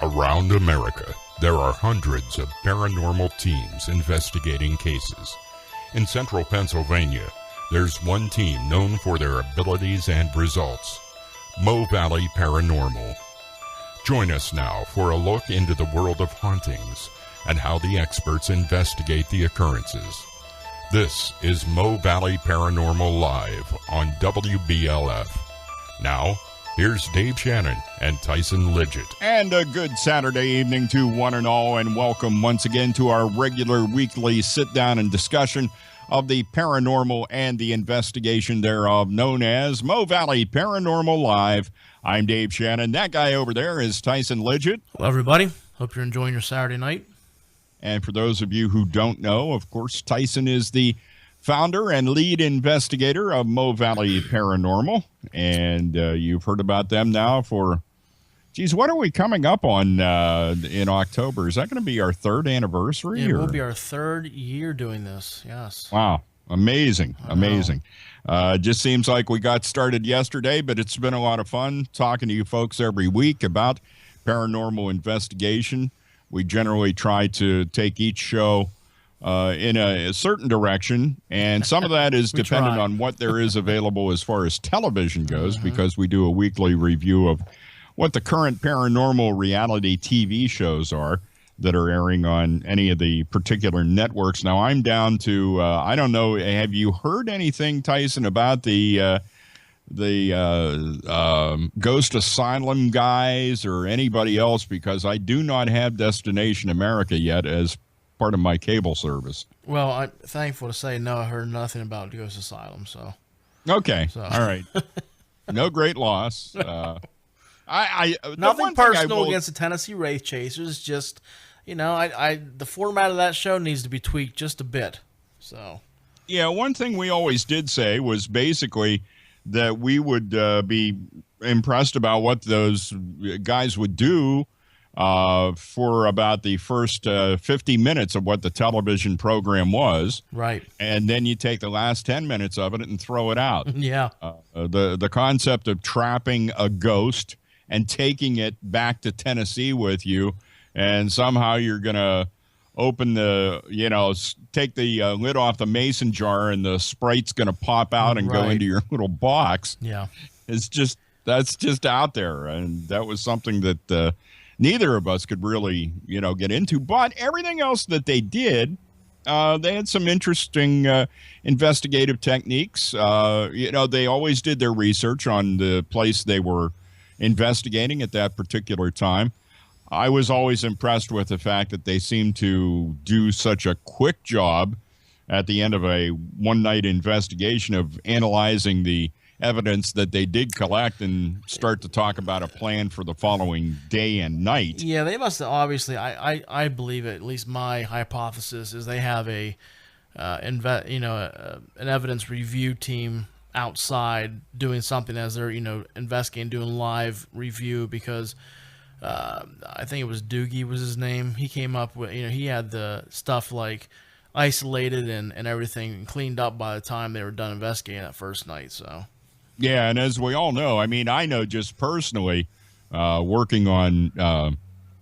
Around America, there are hundreds of paranormal teams investigating cases. In central Pennsylvania, there's one team known for their abilities and results, Mo Valley Paranormal. Join us now for a look into the world of hauntings and how the experts investigate the occurrences. This is Mo Valley Paranormal Live on WBLF. Now, here's Dave Shannon and Tyson Lidgett. And a good Saturday evening to one and all, and welcome once again to our regular weekly sit-down and discussion of the paranormal and the investigation thereof, known as Mo Valley Paranormal Live. I'm Dave Shannon. That guy over there is Tyson Lidgett. Hello, everybody. Hope you're enjoying your Saturday night. And for those of you who don't know, of course, Tyson is the founder and lead investigator of Mo Valley Paranormal. And you've heard about them now for, geez, what are we coming up on in October? Is that going to be our third anniversary? It will be our third year doing this, yes. Wow. Amazing. Amazing. Just seems like we got started yesterday, but it's been a lot of fun talking to you folks every week about paranormal investigation. We generally try to take each show in a certain direction, and some of that is dependent on what there is available as far as television goes, because we do a weekly review of what the current paranormal reality TV shows are that are airing on any of the particular networks. Now, I'm down to, I don't know, have you heard anything, Tyson, about the Ghost Asylum guys or anybody else? Because I do not have Destination America yet as part of my cable service. Well, I'm thankful to say no, I heard nothing about Ghost Asylum, so. Okay, all right. No great loss. Nothing personal against the Tennessee Wraith Chasers, just, you know, the format of that show needs to be tweaked just a bit, so. Yeah, one thing we always did say was basically that we would be impressed about what those guys would do for about the first 50 minutes of what the television program was. Right. And then you take the last 10 minutes of it and throw it out. Yeah. The concept of trapping a ghost and taking it back to Tennessee with you, and somehow you're going to open take the lid off the mason jar and the Sprite's going to pop out and go into your little box. Yeah. That's just out there. And that was something that neither of us could really, get into. But everything else that they did, they had some interesting investigative techniques. They always did their research on the place they were investigating at that particular time. I was always impressed with the fact that they seemed to do such a quick job at the end of a one-night investigation of analyzing the evidence that they did collect and start to talk about a plan for the following day and night. Yeah, they must have, obviously, I believe it, at least my hypothesis is they have an evidence review team outside doing something as they're, investigating, doing live review, because I think it was Doogie was his name. He came up with, he had the stuff like isolated and everything cleaned up by the time they were done investigating that first night. So, yeah, and as we all know, I know just personally, working on,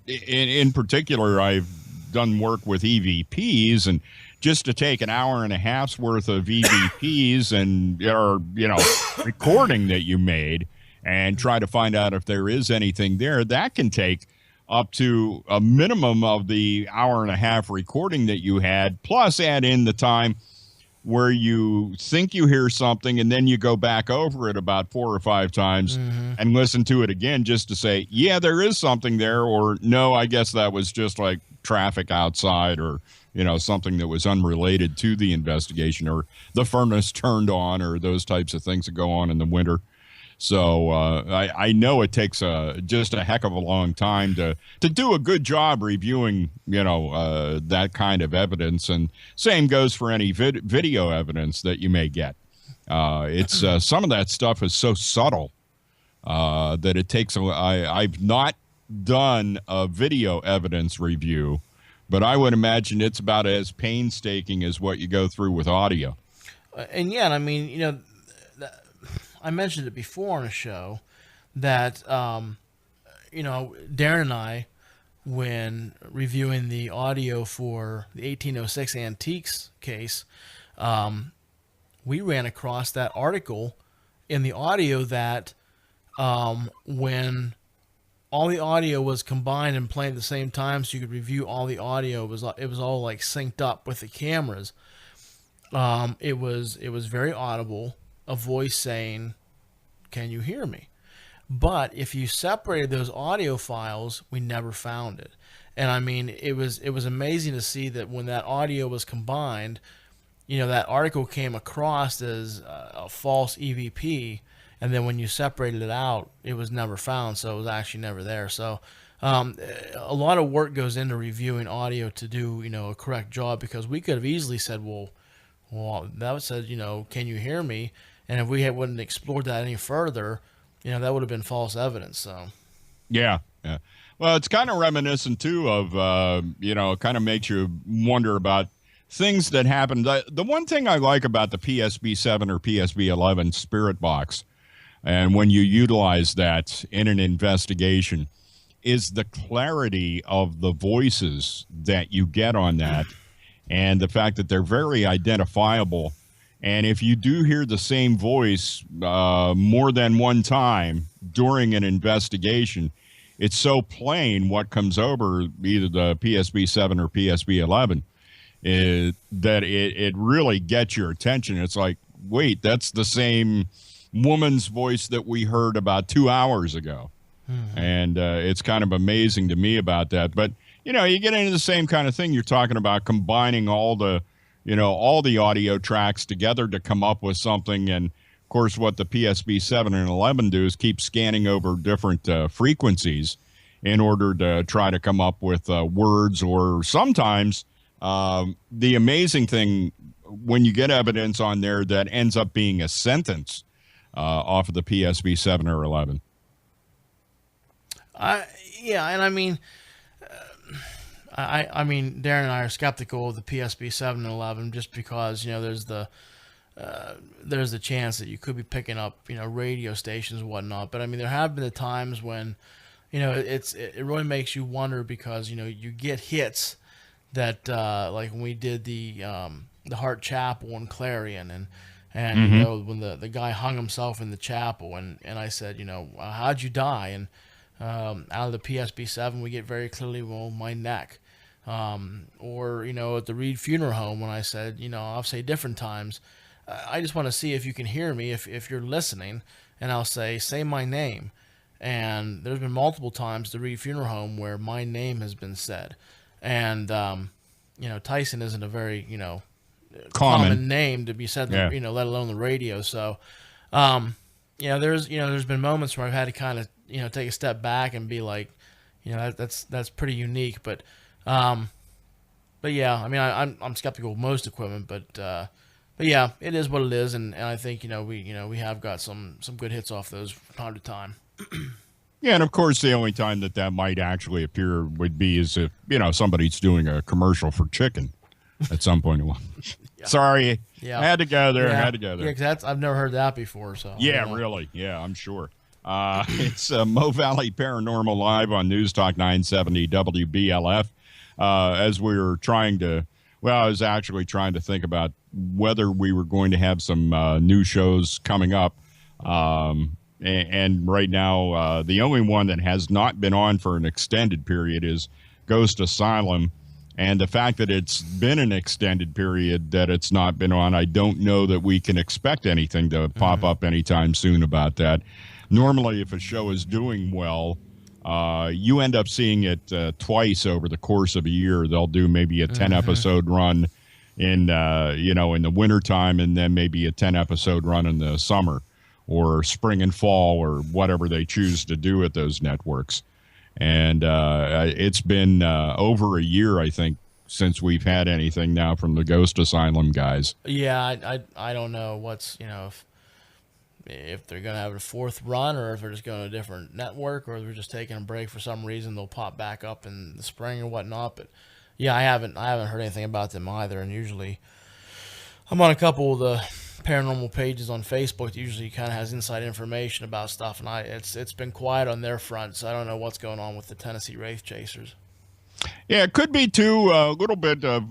in particular, I've done work with EVPs, and just to take an hour and a half's worth of EVPs and recording that you made and try to find out if there is anything there, that can take up to a minimum of the hour and a half recording that you had, plus add in the time where you think you hear something and then you go back over it about 4 or 5 times and listen to it again just to say, yeah, there is something there, or no, I guess that was just like traffic outside, or something that was unrelated to the investigation, or the furnace turned on, or those types of things that go on in the winter. So I know it takes just a heck of a long time to do a good job reviewing, that kind of evidence. And same goes for any video evidence that you may get. It's some of that stuff is so subtle that it takes. I've not done a video evidence review, but I would imagine it's about as painstaking as what you go through with audio. And yeah, I mean, I mentioned it before on a show that, Darren and I when reviewing the audio for the 1806 Antiques case, we ran across that article in the audio that when all the audio was combined and playing at the same time, so you could review all the audio. It was all like synced up with the cameras. It was very audible. A voice saying, "Can you hear me?" But if you separated those audio files, we never found it. And I mean, it was amazing to see that when that audio was combined, that article came across as a false EVP, and then when you separated it out, it was never found, so it was actually never there. So a lot of work goes into reviewing audio to do a correct job, because we could have easily said, well, that said, can you hear me? And if we wouldn't explored that any further, that would have been false evidence. So Yeah. Well, it's kind of reminiscent too of kind of makes you wonder about things that happened. The one thing I like about the PSB 7 or PSB 11 Spirit Box, and when you utilize that in an investigation, is the clarity of the voices that you get on that, and the fact that they're very identifiable. And if you do hear the same voice more than one time during an investigation, it's so plain what comes over either the PSB 7 or PSB 11 that it really gets your attention. It's like, wait, that's the same woman's voice that we heard about 2 hours ago. And it's kind of amazing to me about that. But, you get into the same kind of thing. You're talking about combining all the audio tracks together to come up with something. And, of course, what the PSB 7 and 11 do is keep scanning over different frequencies in order to try to come up with words, or sometimes the amazing thing when you get evidence on there that ends up being a sentence off of the PSB 7 or 11. Yeah, and I mean, I mean, Darren and I are skeptical of the PSB 7 and 11 just because there's the chance that you could be picking up radio stations and whatnot. But I mean, there have been the times when it really makes you wonder, because you get hits that like when we did the Hart Chapel in Clarion, and when the guy hung himself in the chapel, and I said, how'd you die? And out of the PSB 7, we get very clearly, well, my neck. Or at the Reed Funeral Home, when I said, I'll say different times, I just want to see if you can hear me, if you're listening, and I'll say my name. And there's been multiple times at the Reed Funeral Home where my name has been said. And Tyson isn't a very common name to be said, let alone the radio. So there's been moments where I've had to kind of take a step back and be like, that's pretty unique. But yeah, I mean, I'm skeptical of most equipment, but yeah, it is what it is, and I think we have got some good hits off those from time to time. Yeah, and of course, the only time that might actually appear would be as if somebody's doing a commercial for chicken at some point. Yeah. Sorry, I had to go there. Yeah, because I've never heard that before. So yeah, really, yeah, I'm sure. It's Mo Valley Paranormal Live on News Talk 970 WBLF. As we were I was actually trying to think about whether we were going to have some new shows coming up. And right now, the only one that has not been on for an extended period is Ghost Asylum. And the fact that it's been an extended period that it's not been on, I don't know that we can expect anything to pop up anytime soon about that. Normally, if a show is doing well, you end up seeing it twice over the course of a year. They'll do maybe a 10-episode run in the wintertime, and then maybe a 10-episode run in the summer or spring and fall, or whatever they choose to do at those networks. And it's been over a year, I think, since we've had anything now from the Ghost Asylum guys. Yeah, I don't know what's, if they're going to have a fourth run, or if they're just going to a different network, or they're just taking a break for some reason. They'll pop back up in the spring or whatnot. But yeah, I haven't heard anything about them either. And usually I'm on a couple of the paranormal pages on Facebook that usually kind of has inside information about stuff, and it's been quiet on their front, so I don't know what's going on with the Tennessee Wraith Chasers. Yeah, it could be too a little bit of,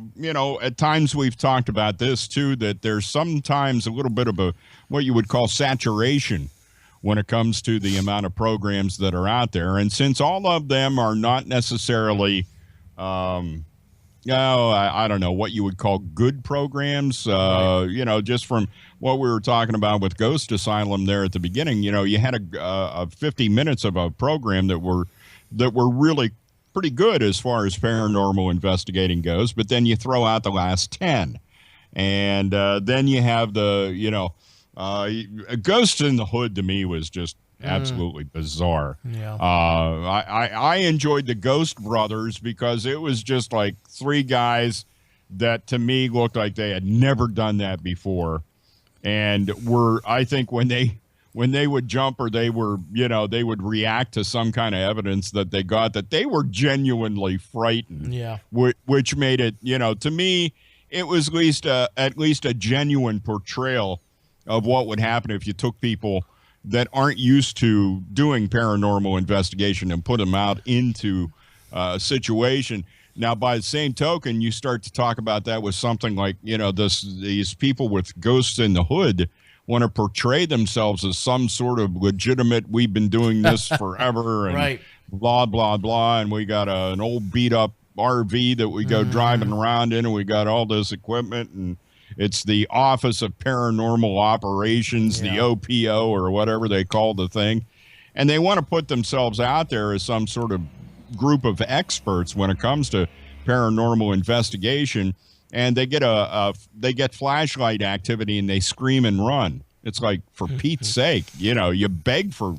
at times we've talked about this too, that there's sometimes a little bit of a what you would call saturation when it comes to the amount of programs that are out there. And since all of them are not necessarily, I don't know what you would call good programs, just from what we were talking about with Ghost Asylum there at the beginning, you had a 50 minutes of a program that were really pretty good as far as paranormal investigating goes, but then you throw out the last 10. And then you have Ghost in the Hood to me was just absolutely bizarre. Yeah. I enjoyed the Ghost Brothers because it was just like three guys that to me looked like they had never done that before. And I think when they would jump or they were, they would react to some kind of evidence that they got, that they were genuinely frightened. Yeah. Which made it, to me, it was at least a genuine portrayal of what would happen if you took people that aren't used to doing paranormal investigation and put them out into a situation. Now, by the same token, you start to talk about that with something like, these people with Ghosts in the Hood want to portray themselves as some sort of legitimate, we've been doing this forever and right. blah, blah, blah. And we got an old beat up RV that we go driving around in, and we got all this equipment, and it's the Office of Paranormal Operations, the OPO or whatever they call the thing. And they want to put themselves out there as some sort of group of experts when it comes to paranormal investigation. And they get flashlight activity and they scream and run. It's like, for Pete's sake, you beg for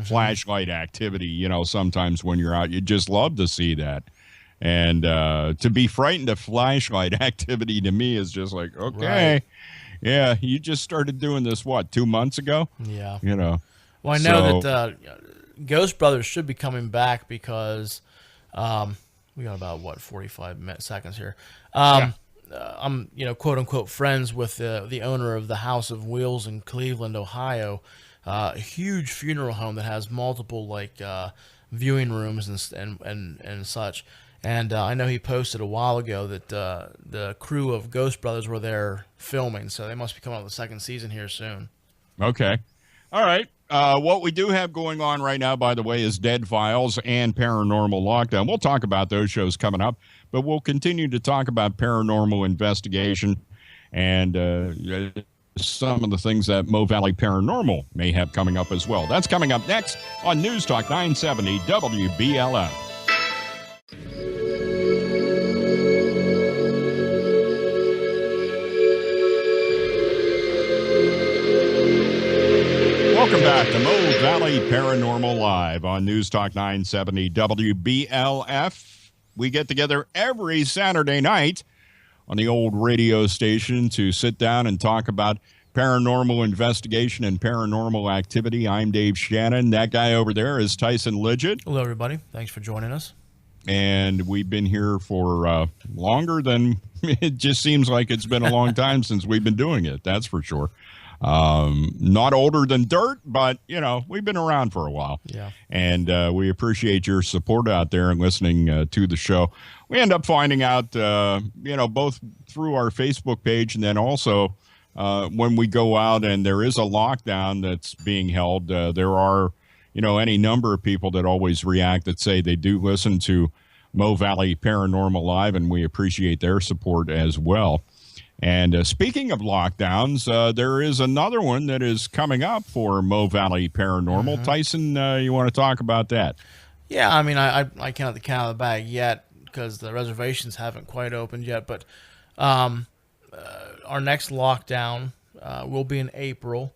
flashlight activity, sometimes when you're out. You just love to see that. And to be frightened of flashlight activity to me is just like, okay, right. Yeah, you just started doing this, 2 months ago? Yeah. Well, I know that Ghost Brothers should be coming back because we got about, 45 seconds here. I'm, quote unquote friends with the owner of the House of Wheels in Cleveland, Ohio, a huge funeral home that has multiple viewing rooms and such. And I know he posted a while ago that the crew of Ghost Brothers were there filming, so they must be coming out with the second season here soon. Okay. All right. What we do have going on right now, by the way, is Dead Files and Paranormal Lockdown. We'll talk about those shows coming up, but we'll continue to talk about paranormal investigation and some of the things that Mo Valley Paranormal may have coming up as well. That's coming up next on News Talk 970 WBLF. Welcome back to Mo Valley Paranormal Live on News Talk 970 WBLF. We get together every Saturday night on the old radio station to sit down and talk about paranormal investigation and paranormal activity. I'm Dave Shannon. That guy over there is Tyson Lidgett. Hello, everybody. Thanks for joining us. And we've been here for longer than it just seems like it's been a long time since we've been doing it. That's for sure. Not older than dirt, but, we've been around for a while. Yeah. And we appreciate your support out there and listening to the show. We end up finding out, both through our Facebook page and then also when we go out and there is a lockdown that's being held, there are, any number of people that always react that say they do listen to Mo Valley Paranormal Live, and we appreciate their support as well. And speaking of lockdowns, there is another one that is coming up for Mo Valley Paranormal. Tyson, you want to talk about that? Yeah, I mean, I can't have the cat out of the bag yet because the reservations haven't quite opened yet. But our next lockdown will be in April,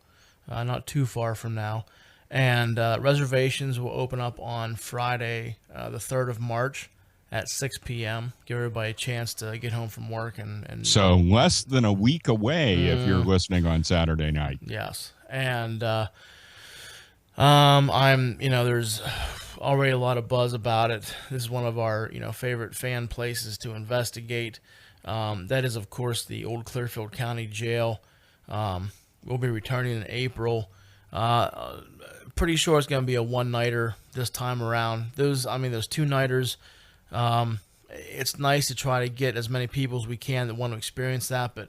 not too far from now. And reservations will open up on Friday, the 3rd of March. At 6 p.m. Give everybody a chance to get home from work. And so less than a week away if you're listening on Saturday night. Yes. And there's already a lot of buzz about it. This is one of our, favorite fan places to investigate. That is, of course, the old Clearfield County Jail. We'll be returning in April. Pretty sure it's going to be a one-nighter this time around. Those two-nighters it's nice to try to get as many people as we can that want to experience that, but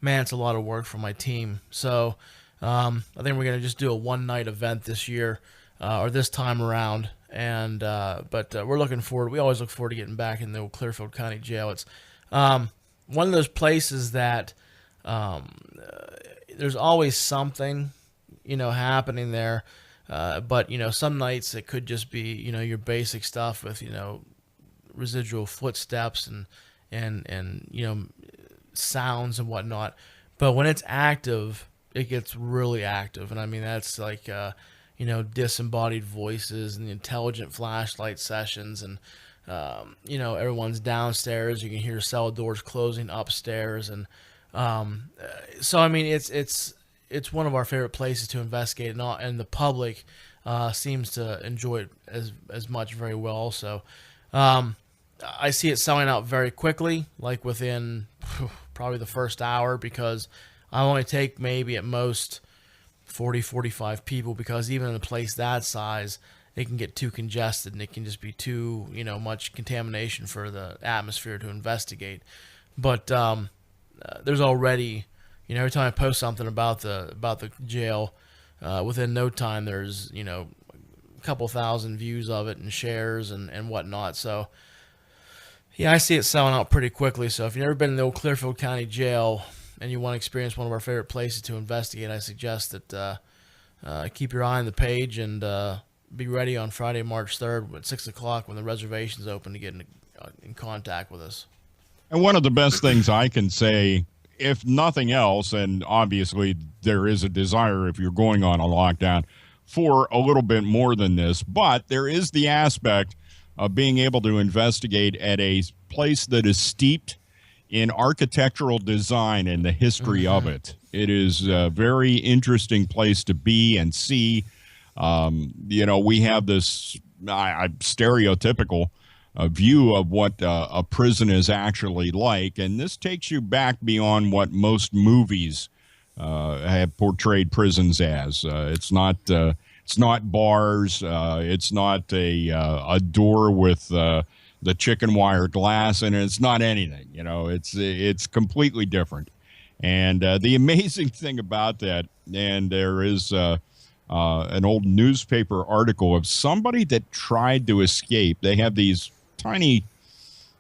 man, it's a lot of work for my team. So I think we're going to just do a one-night event this year, or this time around. And but we're looking forward. We always look forward to getting back in the old Clearfield County Jail. It's one of those places that there's always something, happening there. But some nights it could just be your basic stuff with residual footsteps and sounds and whatnot. But when it's active, it gets really active, and I mean that's like disembodied voices and the intelligent flashlight sessions, and everyone's downstairs. You can hear cell doors closing upstairs, and so I mean it's one of our favorite places to investigate, and the public seems to enjoy it as much very well also. I see it selling out very quickly, like within probably the first hour, because I only take maybe at most 40, 45 people, because even in a place that size, it can get too congested and it can just be too, much contamination for the atmosphere to investigate. But there's already, every time I post something about the jail, within no time there's, a couple thousand views of it and shares and whatnot. So yeah, I see it selling out pretty quickly. So if you've never been in the old Clearfield County Jail and you want to experience one of our favorite places to investigate, I suggest that keep your eye on the page and be ready on Friday, March 3rd at 6 o'clock when the reservation's open to get in contact with us. And one of the best things I can say, if nothing else, and obviously there is a desire if you're going on a lockdown for a little bit more than this, but there is the aspect of being able to investigate at a place that is steeped in architectural design and the history of it. It is a very interesting place to be and see. We have this stereotypical view of what a prison is actually like, and this takes you back beyond what most movies have portrayed prisons as. It's not bars. It's not a door with the chicken wire glass, and it's not anything. It's completely different. And the amazing thing about that, and there is an old newspaper article of somebody that tried to escape. They have these tiny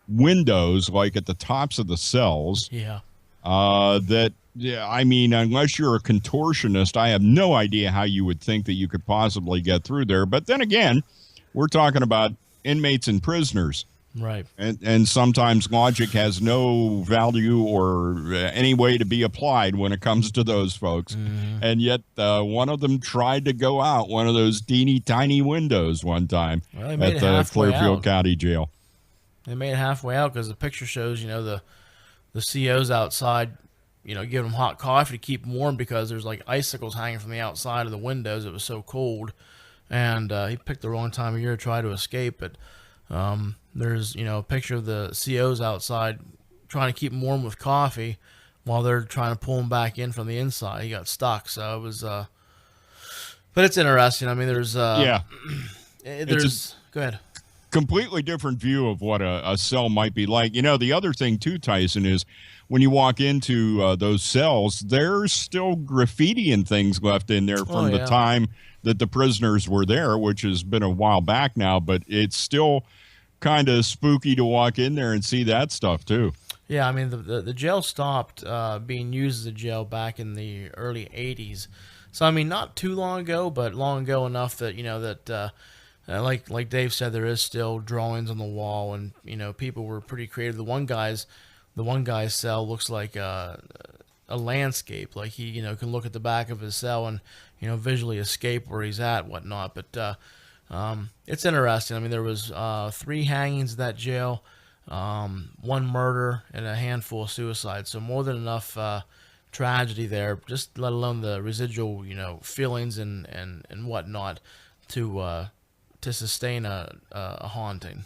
windows, like at the tops of the cells. Yeah. I mean, unless you're a contortionist, I have no idea how you would think that you could possibly get through there. But then again, we're talking about inmates and prisoners. Right. And sometimes logic has no value or any way to be applied when it comes to those folks. Mm-hmm. And yet one of them tried to go out one of those teeny tiny windows one time at the Clearfield County Jail. They made it halfway out because the picture shows, the COs outside, giving them hot coffee to keep them warm because there's like icicles hanging from the outside of the windows. It was so cold. And he picked the wrong time of year to try to escape. But there's, a picture of the COs outside trying to keep them warm with coffee while they're trying to pull him back in from the inside. He got stuck. So it was, but it's interesting. I mean, there's, go ahead. Completely different view of what a cell might be like. The other thing too, Tyson, is when you walk into those cells, there's still graffiti and things left in there from the time that the prisoners were there, which has been a while back now, but it's still kind of spooky to walk in there and see that stuff too. Yeah, I mean, the jail stopped being used as a jail back in the early 80s. So, I mean, not too long ago, but long ago enough that, like Dave said, there is still drawings on the wall, and, people were pretty creative. The one guy's cell looks like a landscape. Like he, can look at the back of his cell and, visually escape where he's at, whatnot. But it's interesting. I mean, there was 3 hangings at that jail, 1 murder, and a handful of suicides. So more than enough tragedy there, just let alone the residual, feelings and whatnot to sustain a haunting.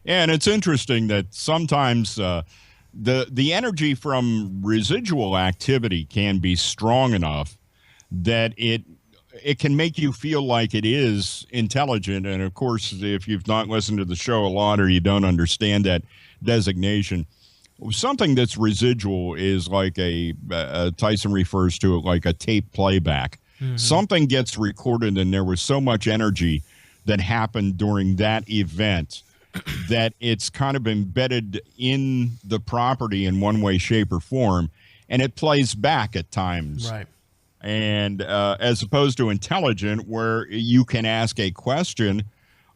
And it's interesting that sometimes the energy from residual activity can be strong enough that it it can make you feel like it is intelligent. And of course, if you've not listened to the show a lot or you don't understand that designation, something that's residual is like Tyson refers to it like a tape playback. Something gets recorded and there was so much energy that happened during that event that it's kind of embedded in the property in one way, shape, or form, and it plays back at times. Right. And as opposed to intelligent, where you can ask a question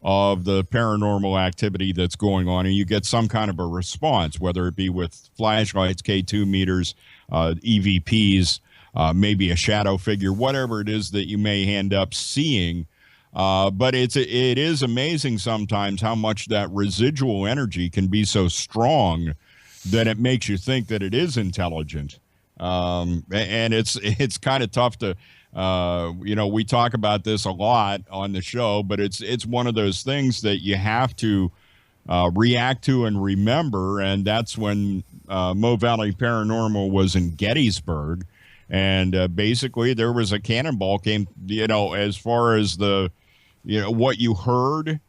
of the paranormal activity that's going on, and you get some kind of a response, whether it be with flashlights, K2 meters, EVPs, maybe a shadow figure, whatever it is that you may end up seeing. But it is amazing sometimes how much that residual energy can be so strong that it makes you think that it is intelligent. And it's kind of tough to, we talk about this a lot on the show, but it's one of those things that you have to react to and remember. And that's when Mo Valley Paranormal was in Gettysburg. And basically there was a cannonball came, as far as what you heard.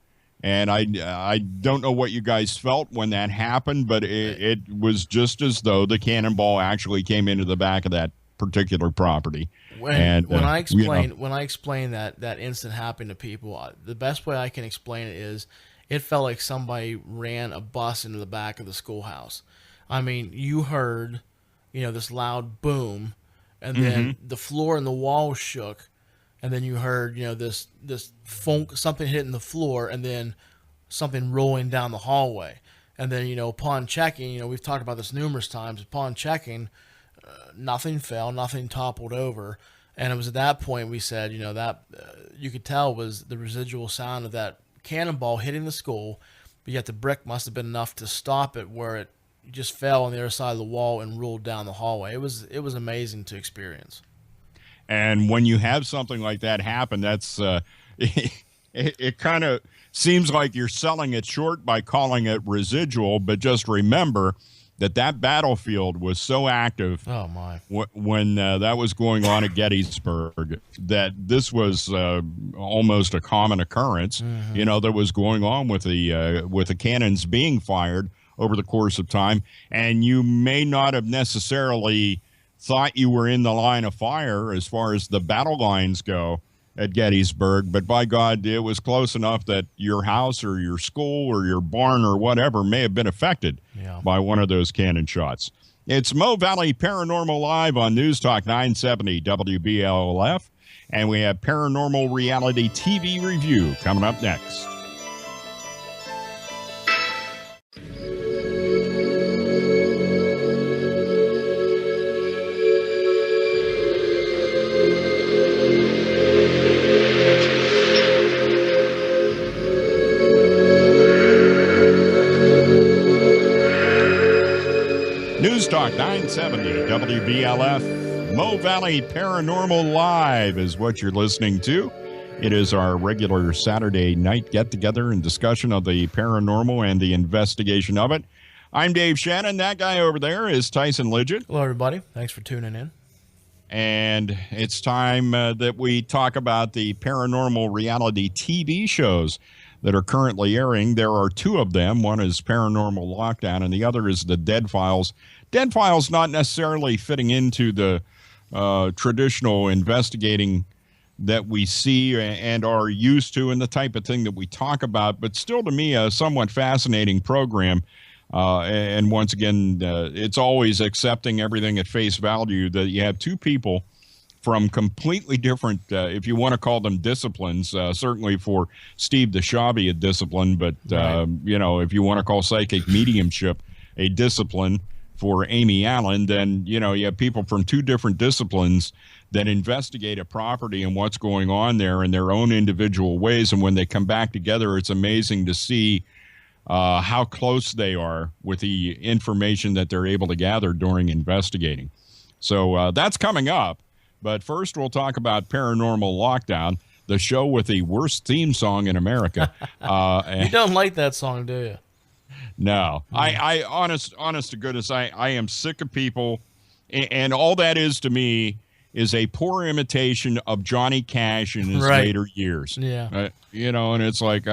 And I don't know what you guys felt when that happened, but it was just as though the cannonball actually came into the back of that particular property. When I explain that incident happened to people, the best way I can explain it is it felt like somebody ran a bus into the back of the schoolhouse. I mean, you heard, this loud boom, and then the floor and the walls shook. And then you heard, this funk, something hitting the floor, and then something rolling down the hallway. And then, upon checking, we've talked about this numerous times. Upon checking, nothing fell, nothing toppled over. And it was at that point we said, that you could tell was the residual sound of that cannonball hitting the school, but yet the brick must have been enough to stop it where it just fell on the other side of the wall and rolled down the hallway. It was amazing to experience. And when you have something like that happen, that's it kind of seems like you're selling it short by calling it residual. But just remember that battlefield was so active. Oh my! When that was going on at Gettysburg, that this was almost a common occurrence. That was going on with the cannons being fired over the course of time, and you may not have necessarily thought you were in the line of fire as far as the battle lines go at Gettysburg, but by God, it was close enough that your house or your school or your barn or whatever may have been affected by one of those cannon shots. It's Mo Valley Paranormal Live on News Talk 970 WBLF, and we have Paranormal Reality TV Review coming up next. News Talk 970 WBLF, Mo Valley Paranormal Live is what you're listening to. It is our regular Saturday night get-together and discussion of the paranormal and the investigation of it. I'm Dave Shannon. That guy over there is Tyson Lidgett. Hello, everybody. Thanks for tuning in. And it's time that we talk about the paranormal reality TV shows that are currently airing. There are two of them. One is Paranormal Lockdown, and the other is the Dead Files. Dead Files not necessarily fitting into the traditional investigating that we see and are used to and the type of thing that we talk about, but still to me a somewhat fascinating program. And once again, it's always accepting everything at face value that you have two people from completely different, if you want to call them disciplines, certainly for Steve DeShavi a discipline, but, if you want to call psychic mediumship a discipline for Amy Allen, then, you have people from two different disciplines that investigate a property and what's going on there in their own individual ways. And when they come back together, it's amazing to see how close they are with the information that they're able to gather during investigating. So that's coming up. But first, we'll talk about Paranormal Lockdown, the show with the worst theme song in America. You don't like that song, do you? No. I honest to goodness, I am sick of people. And all that is to me is a poor imitation of Johnny Cash in his Right. later years. Yeah. And it's like,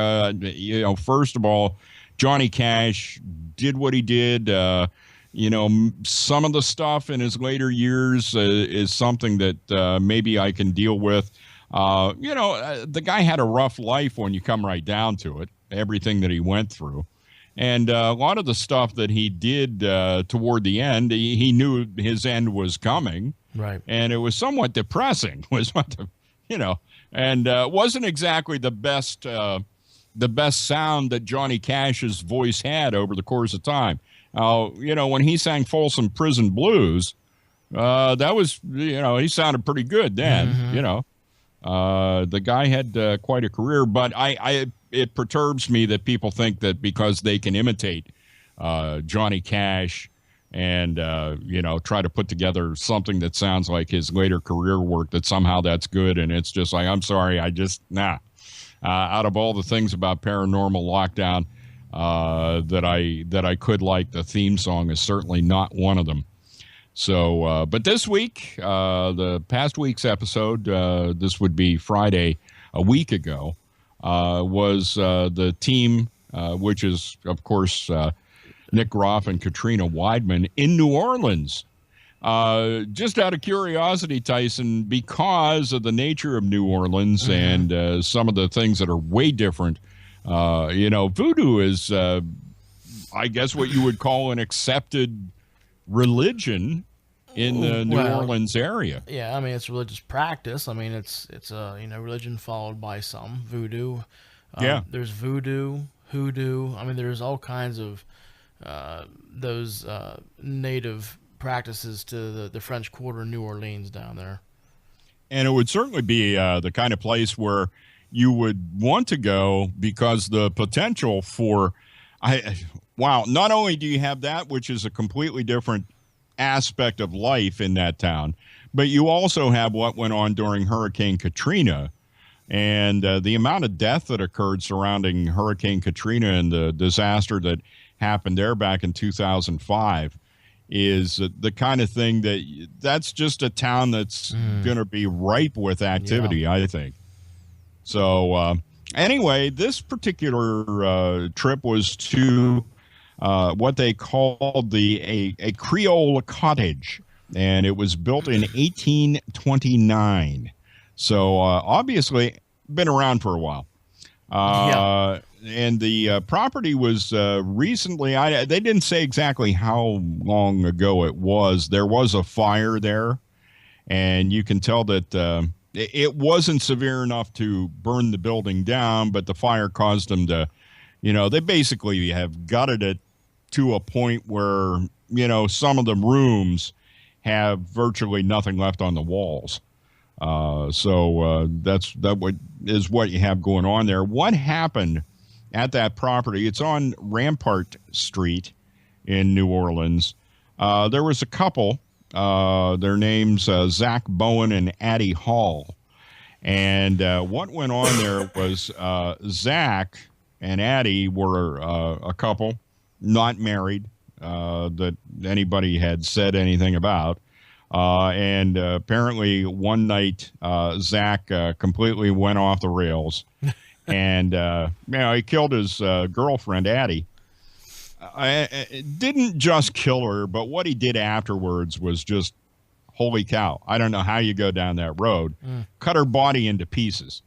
first of all, Johnny Cash did what he did. Some of the stuff in his later years is something that maybe I can deal with. The guy had a rough life when you come right down to it, everything that he went through. And a lot of the stuff that he did toward the end, he knew his end was coming. Right. And it was somewhat depressing, and wasn't exactly the best sound that Johnny Cash's voice had over the course of time. When he sang Folsom Prison Blues, that was, he sounded pretty good then, The guy had quite a career, but it perturbs me that people think that because they can imitate Johnny Cash and, try to put together something that sounds like his later career work, that somehow that's good. And it's just like, I'm sorry, out of all the things about Paranormal Lockdown that I could like, the theme song is certainly not one of them. So, but this week, the past week's episode, this would be Friday a week ago, was the team, which is, of course, Nick Groff and Katrina Weidman in New Orleans. Just out of curiosity, Tyson, because of the nature of New Orleans and some of the things that are way different, voodoo is, I guess, what you would call an accepted religion in the New Orleans area. Yeah, I mean, it's religious practice. I mean, it's a religion followed by some voodoo. There's voodoo, hoodoo. I mean, there's all kinds of those native practices to the French Quarter, New Orleans down there. And it would certainly be the kind of place where you would want to go, because the potential for, not only do you have that, which is a completely different aspect of life in that town, but you also have what went on during Hurricane Katrina, and the amount of death that occurred surrounding Hurricane Katrina and the disaster that happened there back in 2005 is the kind of thing that's just a town that's going to be ripe with activity, I think. So anyway, this particular trip was to what they called a Creole cottage, and it was built in 1829. So obviously been around for a while. And the property was recently, they didn't say exactly how long ago it was. There was a fire there, and you can tell that it wasn't severe enough to burn the building down, but the fire caused them to, they basically have gutted it to a point where, some of the rooms have virtually nothing left on the walls. So that's what you have going on there. What happened at that property? It's on Rampart Street in New Orleans. There was a couple, their names Zach Bowen and Addie Hall. And what went on there was Zach and Addie were a couple, not married, that anybody had said anything about. And apparently one night, Zach completely went off the rails, and he killed his girlfriend, Addie. Didn't just kill her, but what he did afterwards was just, holy cow. I don't know how you go down that road. Cut her body into pieces,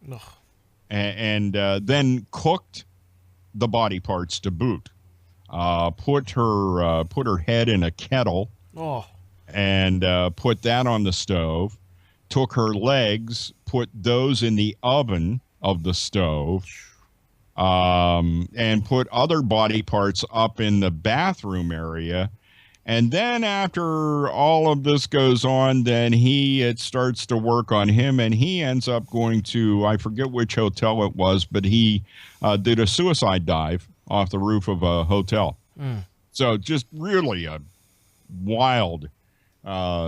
and then cooked the body parts to boot. Put her head in a kettle. And put that on the stove, took her legs, put those in the oven of the stove, and put other body parts up in the bathroom area. And then after all of this goes on, then it starts to work on him, and he ends up going to, I forget which hotel it was, but he did a suicide dive off the roof of a hotel. So just really a wild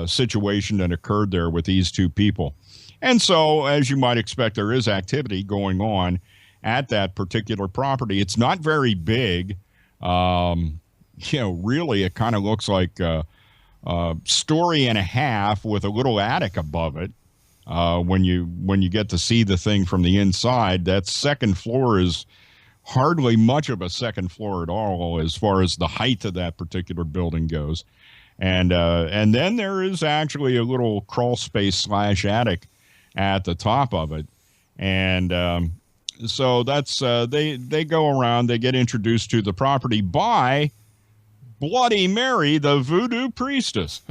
situation that occurred there with these two people. And so, as you might expect, there is activity going on at that particular property. It's not very big. Really, it kind of looks like story and a half with a little attic above it. When you get to see the thing from the inside, that second floor is hardly much of a second floor at all as far as the height of that particular building goes. And then there is actually a little crawl space / attic at the top of it. And so that's they go around, they get introduced to the property by Bloody Mary, the voodoo priestess.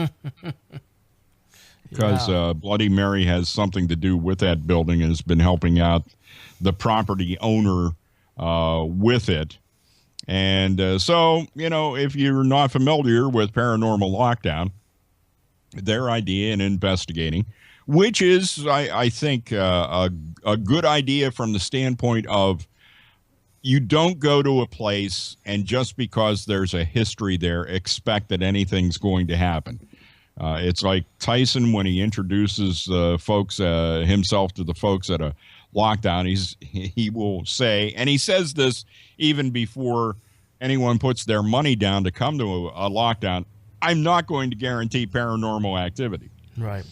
Because Bloody Mary has something to do with that building and has been helping out the property owner with it. And so, if you're not familiar with Paranormal Lockdown, their idea in investigating, which is, I think, a good idea from the standpoint of you don't go to a place and just because there's a history there, expect that anything's going to happen. It's like Tyson when he introduces himself to the folks at a lockdown. He will say, and he says this even before anyone puts their money down to come to a lockdown, I'm not going to guarantee paranormal activity. Right.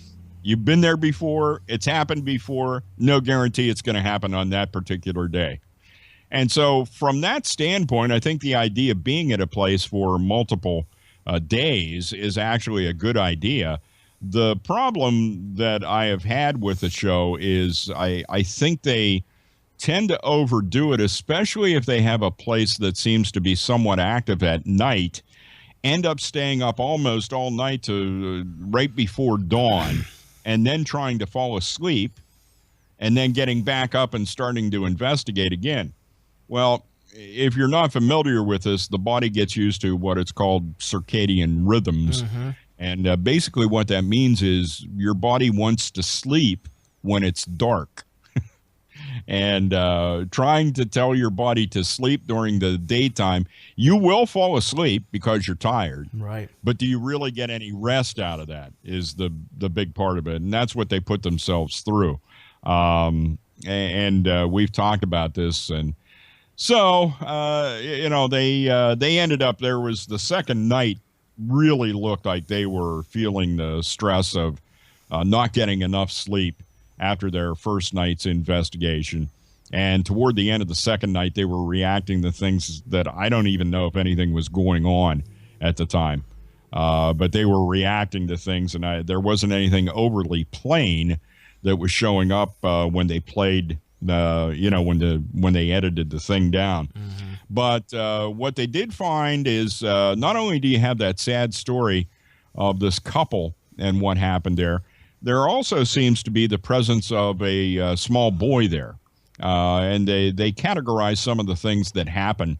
You've been there before. It's happened before. No guarantee it's going to happen on that particular day. And so from that standpoint, I think the idea of being at a place for multiple days is actually a good idea. The problem that I have had with the show is I think they tend to overdo it, especially if they have a place that seems to be somewhat active at night, end up staying up almost all night to right before dawn, and then trying to fall asleep, and then getting back up and starting to investigate again. Well, if you're not familiar with this, the body gets used to what it's called circadian rhythms. Mm-hmm. And basically what that means is your body wants to sleep when it's dark. And trying to tell your body to sleep during the daytime, you will fall asleep because you're tired. Right. But do you really get any rest out of that is the big part of it. And that's what they put themselves through. And we've talked about this. And so, they ended up, there was the second night really looked like they were feeling the stress of not getting enough sleep after their first night's investigation. And toward the end of the second night, they were reacting to things that I don't even know if anything was going on at the time. But they were reacting to things, and there wasn't anything overly plain that was showing up when they played, when they edited the thing down. Mm-hmm. But what they did find is not only do you have that sad story of this couple and what happened there also seems to be the presence of a small boy there. And they categorize some of the things that happen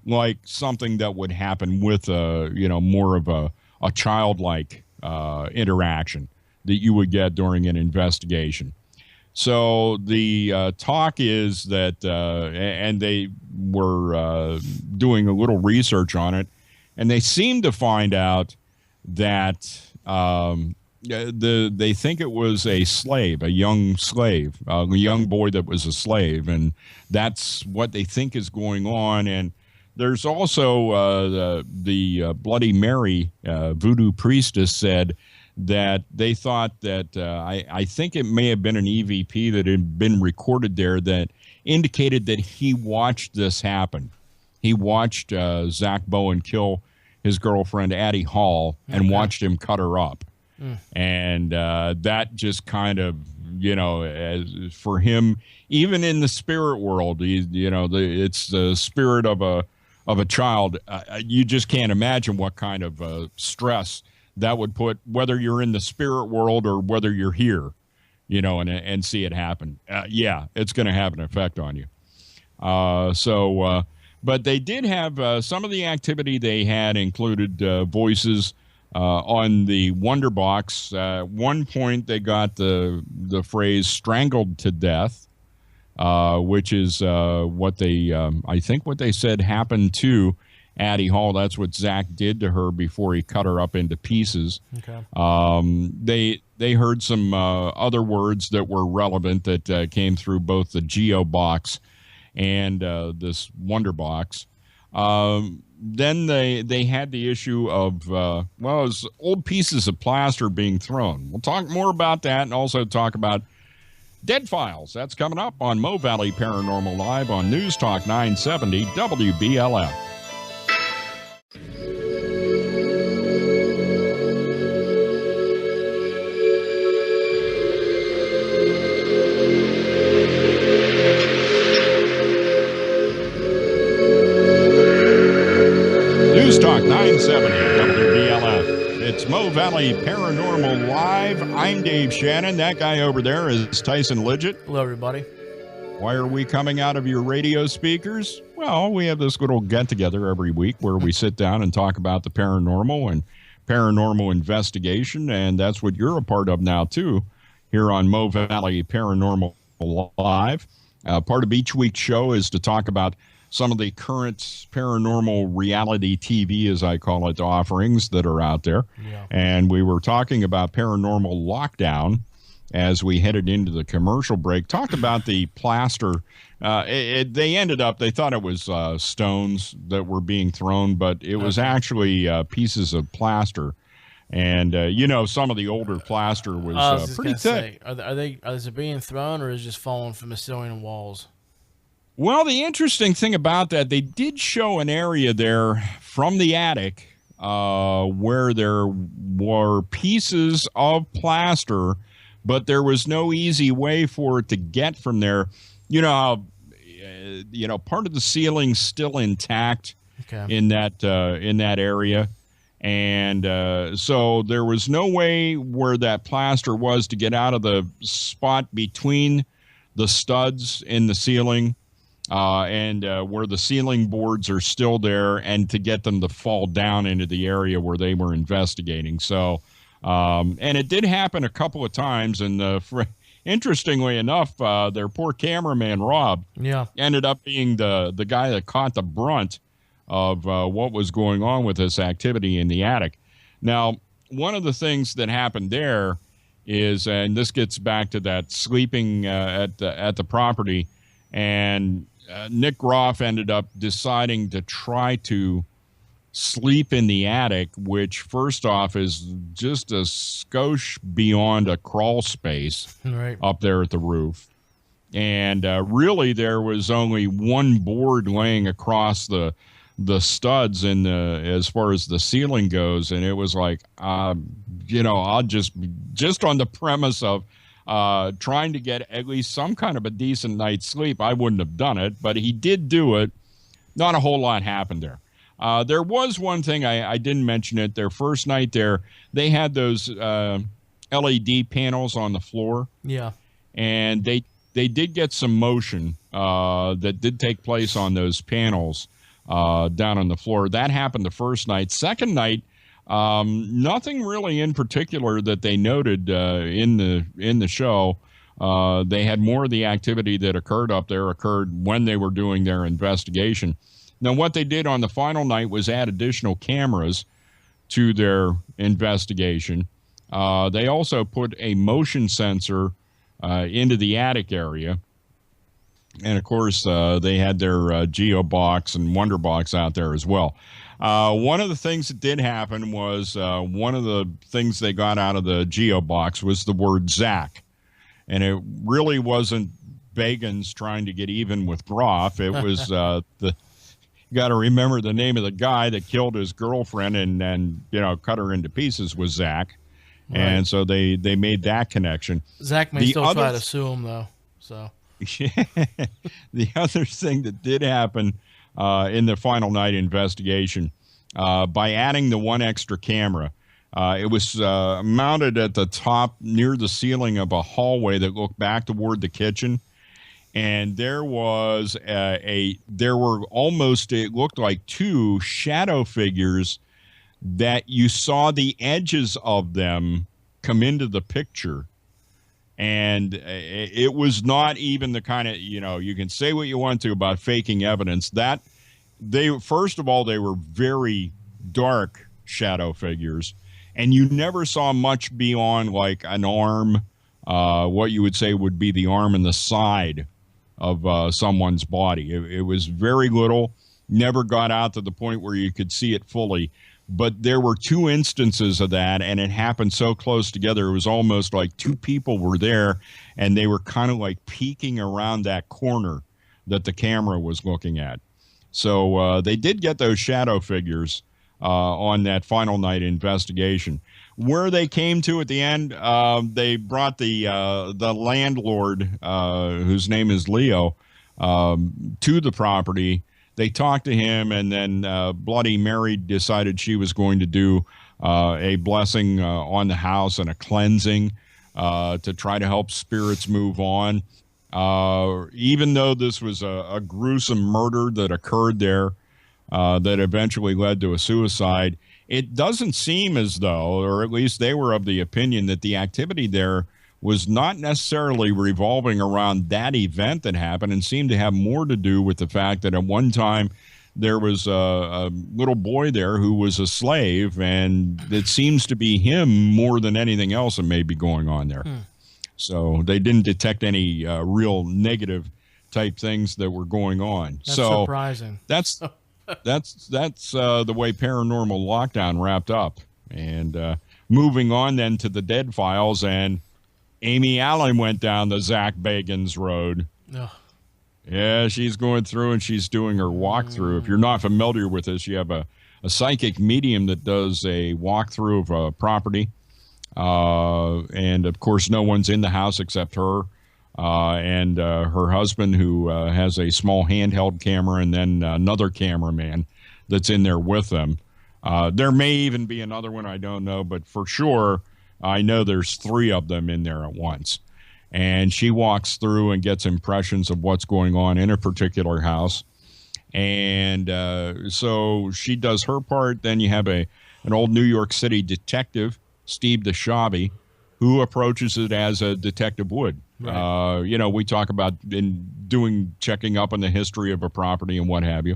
like something that would happen with more of a childlike interaction that you would get during an investigation. So the talk is that, and they were doing a little research on it, and they seem to find out that they think it was a slave, a young slave, a young boy that was a slave, and that's what they think is going on. And there's also the Bloody Mary voodoo priestess said that they thought that I think it may have been an EVP that had been recorded there that indicated that he watched this happen. He watched Zach Bowen kill his girlfriend, Addie Hall, and watched him cut her up. And that just kind of, as for him, even in the spirit world, it's the spirit of a child. You just can't imagine what kind of stress that would put, whether you're in the spirit world or whether you're here, and see it happen. Yeah, it's going to have an effect on you. But they did have some of the activity they had included voices on the Wonder Box. One point they got the phrase "strangled to death," which is what they I think what they said happened to Addie Hall. That's what Zach did to her before he cut her up into pieces. Okay. They heard some other words that were relevant that came through both the Geo Box and this Wonder Box. then they had the issue of, well, it was old pieces of plaster being thrown. We'll talk more about that and also talk about Dead Files. That's coming up on Mo Valley Paranormal Live on News Talk 970 WBLF. News Talk 970 WBLF. It's Mo Valley Paranormal Live. I'm Dave Shannon. That guy over there is Tyson Lidgett. Hello, everybody. Why are we coming out of your radio speakers? Well, we have this little get-together every week where we sit down and talk about the paranormal and paranormal investigation, and that's what you're a part of now, too, here on Mo Valley Paranormal Live. Part of each week's show is to talk about some of the current paranormal reality TV, as I call it, offerings that are out there. Yeah. And we were talking about Paranormal Lockdown as we headed into the commercial break. Talked about the plaster. They thought it was stones that were being thrown, but it was actually pieces of plaster. And, some of the older plaster was pretty thick. Is it being thrown or is it just falling from the ceiling and walls? Well, the interesting thing about that, they did show an area there from the attic where there were pieces of plaster, but there was no easy way for it to get from there. You know how, part of the ceiling's still intact in that area. And so there was no way where that plaster was to get out of the spot between the studs in the ceiling and where the ceiling boards are still there, and to get them to fall down into the area where they were investigating. So, and it did happen a couple of times. And interestingly enough, their poor cameraman, Rob, ended up being the guy that caught the brunt of what was going on with this activity in the attic. Now, one of the things that happened there is, and this gets back to that sleeping at the property, and Nick Groff ended up deciding to try to sleep in the attic, which first off is just a skosh beyond a crawl space up there at the roof. And really there was only one board laying across the studs in as far as the ceiling goes, and it was like I'll just on the premise of trying to get at least some kind of a decent night's sleep, I wouldn't have done it, but he did do it. Not a whole lot happened there. There was one thing I didn't mention it. Their first night there, they had those LED panels on the floor. Yeah, and they did get some motion that did take place on those panels down on the floor. That happened the first night. Second night, nothing really in particular that they noted in the show. They had more of the activity that occurred up there occurred when they were doing their investigation. Now, what they did on the final night was add additional cameras to their investigation. They also put a motion sensor into the attic area. And, of course, they had their GeoBox and Wonderbox out there as well. One of the things that did happen was one of the things they got out of the GeoBox was the word Zach. And it really wasn't Bagans trying to get even with Groff. It was you got to remember the name of the guy that killed his girlfriend and cut her into pieces was Zach. Right. And so they made that connection. Zach may still try to sue him, though. So the other thing that did happen in the final night investigation, by adding the one extra camera, it was mounted at the top near the ceiling of a hallway that looked back toward the kitchen. And there was there were almost, it looked like two shadow figures that you saw the edges of them come into the picture. And it was not even the kind of, you can say what you want to about faking evidence. That first of all, they were very dark shadow figures, and you never saw much beyond like an arm, what you would say would be the arm and the side of someone's body. It was very little. never got out to the point where you could see it fully. But there were two instances of that, and it happened so close together. It was almost like two people were there, and they were kind of like peeking around that corner that the camera was looking at. So they did get those shadow figures on that final night investigation. Where they came to at the end, they brought the landlord, whose name is Leo, to the property. They talked to him, and then Bloody Mary decided she was going to do a blessing on the house and a cleansing to try to help spirits move on. Even though this was a gruesome murder that occurred there that eventually led to a suicide, it doesn't seem as though, or at least they were of the opinion, that the activity there was not necessarily revolving around that event that happened, and seemed to have more to do with the fact that at one time there was a little boy there who was a slave, and it seems to be him more than anything else that may be going on there. So they didn't detect any real negative type things that were going on. That's so surprising. That's the way Paranormal Lockdown wrapped up. And moving on then to the Dead Files, and Amy Allen went down the Zach Bagans road. Ugh. Yeah, she's going through and she's doing her walkthrough. If you're not familiar with this, you have a psychic medium that does a walkthrough of a property. And of course, no one's in the house except her and her husband, who has a small handheld camera, and then another cameraman that's in there with them. There may even be another one, I don't know, but for sure, I know there's three of them in there at once. And she walks through and gets impressions of what's going on in a particular house. And so she does her part. Then you have an old New York City detective, Steve DeShabi, who approaches it as a detective would. Right. We talk about checking up on the history of a property and what have you.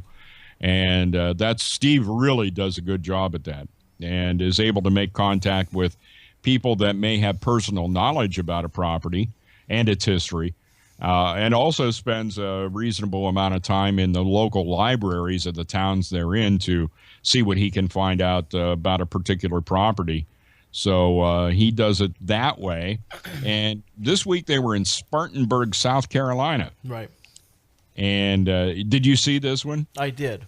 And that's Steve really does a good job at that, and is able to make contact with people that may have personal knowledge about a property and its history, and also spends a reasonable amount of time in the local libraries of the towns they're in to see what he can find out about a particular property. So he does it that way. And this week they were in Spartanburg, South Carolina. Right. And did you see this one? I did.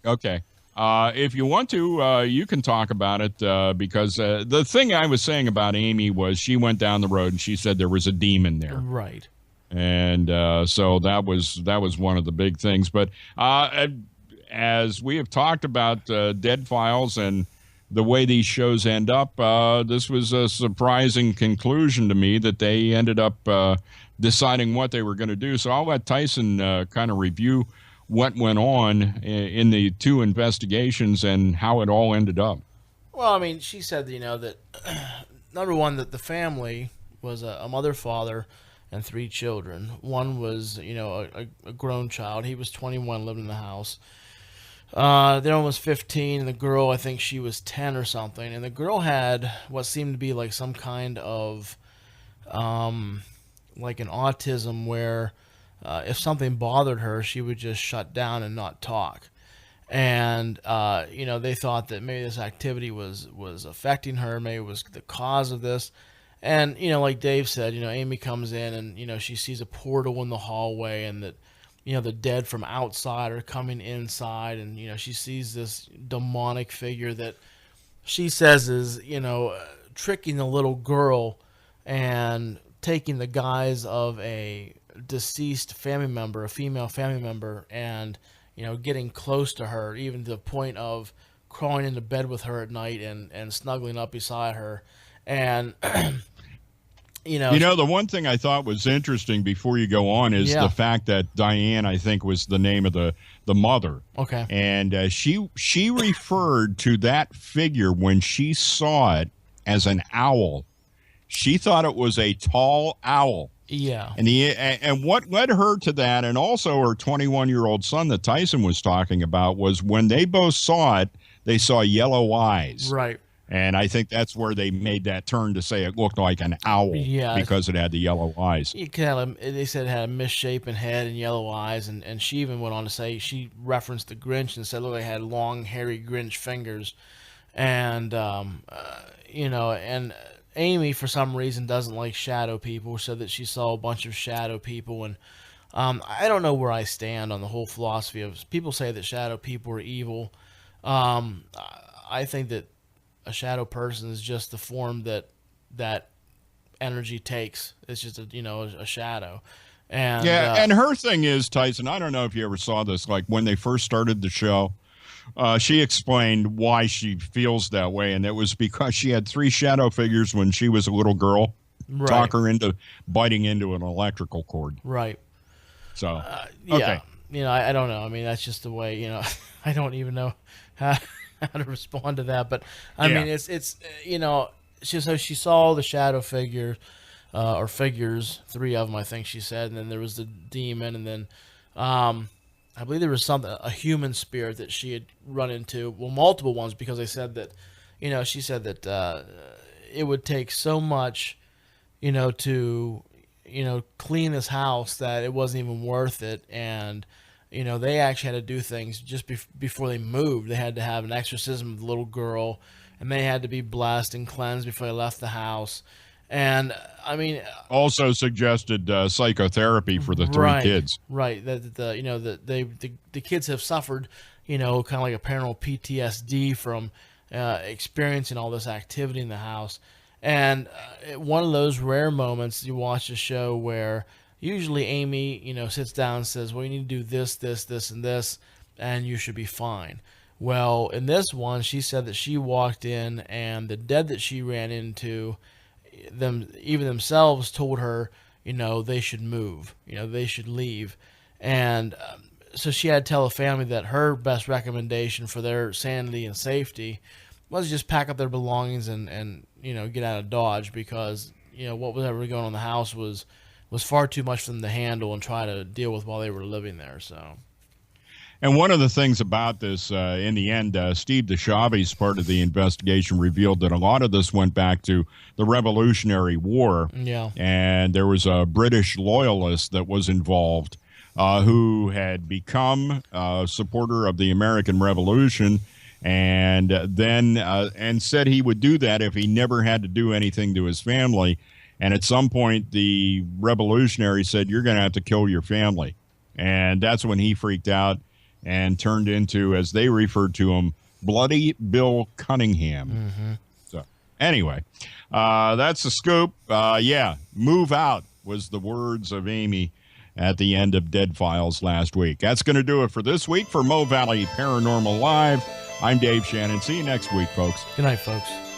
Okay. If you want to, you can talk about it because the thing I was saying about Amy was she went down the road and she said there was a demon there. Right. And so that was one of the big things. But as we have talked about Dead Files and the way these shows end up, this was a surprising conclusion to me that they ended up deciding what they were going to do. So I'll let Tyson kind of review what went on in the two investigations and how it all ended up. Well, I mean, she said, that number one, that the family was a mother, father, and 3 children. One was, a grown child. He was 21, lived in the house. The other one was 15, and the girl, I think she was 10 or something. And the girl had what seemed to be like some kind of, like an autism where if something bothered her, she would just shut down and not talk. And, they thought that maybe this activity was affecting her. Maybe it was the cause of this. And, like Dave said, Amy comes in and, she sees a portal in the hallway, and that, the dead from outside are coming inside. And, she sees this demonic figure that she says is, tricking the little girl and taking the guise of a deceased family member, a female family member, and getting close to her, even to the point of crawling into bed with her at night and snuggling up beside her. And the one thing I thought was interesting before you go on is the fact that Diane, I think, was the name of the mother. Okay. And she referred to that figure when she saw it as an owl. She thought it was a tall owl. Yeah. And what led her to that, and also her 21-year-old son that Tyson was talking about, was when they both saw it, they saw yellow eyes. Right. And I think that's where they made that turn to say it looked like an owl because it had the yellow eyes. They said it had a misshapen head and yellow eyes, and she even went on to say, she referenced the Grinch and said, look, it had long, hairy Grinch fingers. And, and Amy, for some reason, doesn't like shadow people, said that she saw a bunch of shadow people. And I don't know where I stand on the whole philosophy of people say that shadow people are evil. I think that a shadow person is just the form that energy takes. It's just a shadow. And and her thing is, Tyson, I don't know if you ever saw this, like when they first started the show, she explained why she feels that way, and it was because she had 3 shadow figures when she was a little girl talk her into biting into an electrical cord. Right. So okay. I don't know. I mean, that's just the way, I don't even know how to respond to that. But I mean, it's she saw the shadow figure, or figures, 3 of them, I think she said, and then there was the demon, and then I believe there was a human spirit that she had run into, well, multiple ones, because they said that, she said that it would take so much, to, clean this house that it wasn't even worth it. And, they actually had to do things just before they moved. They had to have an exorcism of the little girl, and they had to be blessed and cleansed before they left the house. And I mean, also suggested psychotherapy for the 3 kids. Right. That the kids have suffered, kind of like a paranormal PTSD from experiencing all this activity in the house. And one of those rare moments you watch a show where usually Amy, sits down and says, well, you need to do this, this, this, and this, and you should be fine. Well, in this one, she said that she walked in and the dead that she ran into, even themselves told her, they should move, they should leave. And so she had to tell the family that her best recommendation for their sanity and safety was just pack up their belongings and get out of Dodge, because, what was ever going on in the house was far too much for them to handle and try to deal with while they were living there. So. And one of the things about this, in the end, Steve DeChavi's part of the investigation revealed that a lot of this went back to the Revolutionary War. Yeah. And there was a British loyalist that was involved who had become a supporter of the American Revolution, and then and said he would do that if he never had to do anything to his family. And at some point, the revolutionary said, you're going to have to kill your family. And that's when he freaked out and turned into, as they referred to him, Bloody Bill Cunningham. Mm-hmm. So anyway, that's the scoop. Move out was the words of Amy at the end of Dead Files last week. That's going to do it for this week for Mo Valley Paranormal Live. I'm Dave Shannon. See you next week, folks. Good night, folks.